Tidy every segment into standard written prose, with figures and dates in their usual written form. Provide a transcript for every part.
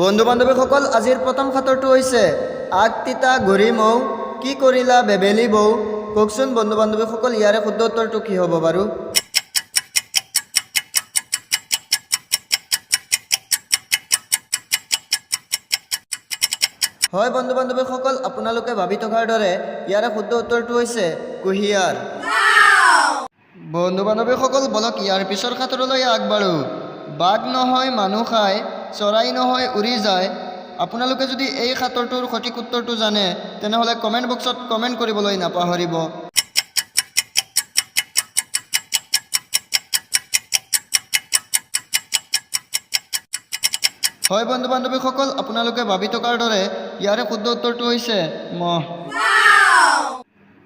বন্ধু বান্ধৱীসকল আজিৰ প্ৰথম সাঁতোৰটো হৈছে আগ তিতা ঘূৰি মৌ কি কৰিলা বেবেলি বৌ। কওকচোন বন্ধু বান্ধৱীসকল ইয়াৰে শুদ্ধ উত্তৰটো কি হ'ব বাৰু? হয় বন্ধু বান্ধৱীসকল, আপোনালোকে ভাবি থকাৰ দৰে ইয়াৰে শুদ্ধ উত্তৰটো হৈছে কুঁহিয়াৰ। বন্ধু বান্ধৱীসকল বলক ইয়াৰ পিছৰ সাঁতোৰলৈ আগবাঢ়ো। বাঘ নহয় মানুহ খায়, চৰাই নহয় উৰি যায়। আপোনালোকে যদি এই সাঁতোৰটোৰ সঠিক উত্তৰটো জানে তেনেহ'লে কমেণ্ট বক্সত কমেণ্ট কৰিবলৈ নাপাহৰিব। হয় বন্ধু বান্ধৱীসকল, আপোনালোকে ভাবি থকাৰ দৰে ইয়াৰে শুদ্ধ উত্তৰটো হৈছে মহ।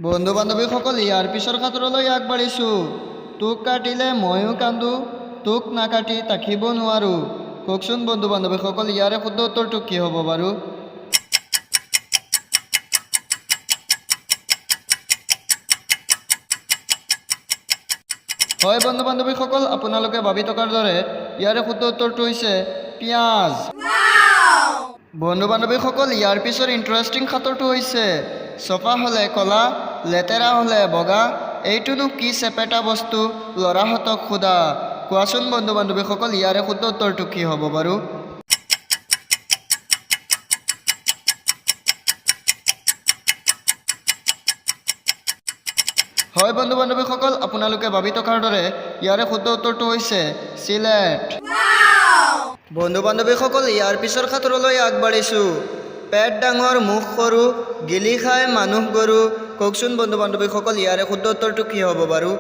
বন্ধু বান্ধৱীসকল ইয়াৰ পিছৰ সাঁতোৰলৈ আগবাঢ়িছোঁ। তোক কাটিলে ময়ো কান্দো, তোক নাকাটি তাকিব নোৱাৰোঁ। কওকচোন বন্ধু বান্ধৱীসকল ইয়াৰে শুদ্ধ উত্তৰটো কি হ'ব বাৰু? হয় বন্ধু বান্ধৱীসকল, আপোনালোকে ভাবি থকাৰ দৰে ইয়াৰে শুদ্ধ উত্তৰটো হৈছে পিঁয়াজ। বন্ধু বান্ধৱীসকল ইয়াৰ পিছৰ ইণ্টাৰেষ্টিং সাঁতোৰটো হৈছে চফা হ'লে ক'লা, লেতেৰা হ'লে বগা, এইটোনো কি চেপেটা বস্তু ল'ৰাহঁতক সোধা। কোৱাচোন বন্ধু বান্ধৱীসকল ইয়াৰে শুদ্ধ উত্তৰটো কি হ'ব বাৰু? হয় বন্ধু বান্ধৱীসকল, আপোনালোকে ভাবি থকাৰ দৰে ইয়াৰে শুদ্ধ উত্তৰটো হৈছে চিলেট। বন্ধু বান্ধৱীসকল ইয়াৰ পিছৰ সাঁতোৰলৈ আগবাঢ়িছোঁ। পেট ডাঙৰ মুখ সৰু, গিলি খায় মানুহ গৰু। কওকচোন বন্ধু বান্ধৱীসকল ইয়াৰে শুদ্ধ উত্তৰটো কি হ'ব বাৰু?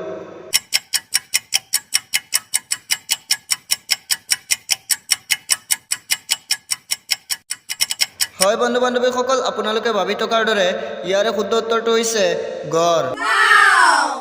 হয় বন্ধু বান্ধৱীসকল, আপোনালোকে ভাবি থকাৰ দৰে ইয়াৰে শুদ্ধ উত্তৰটো হৈছে গড়।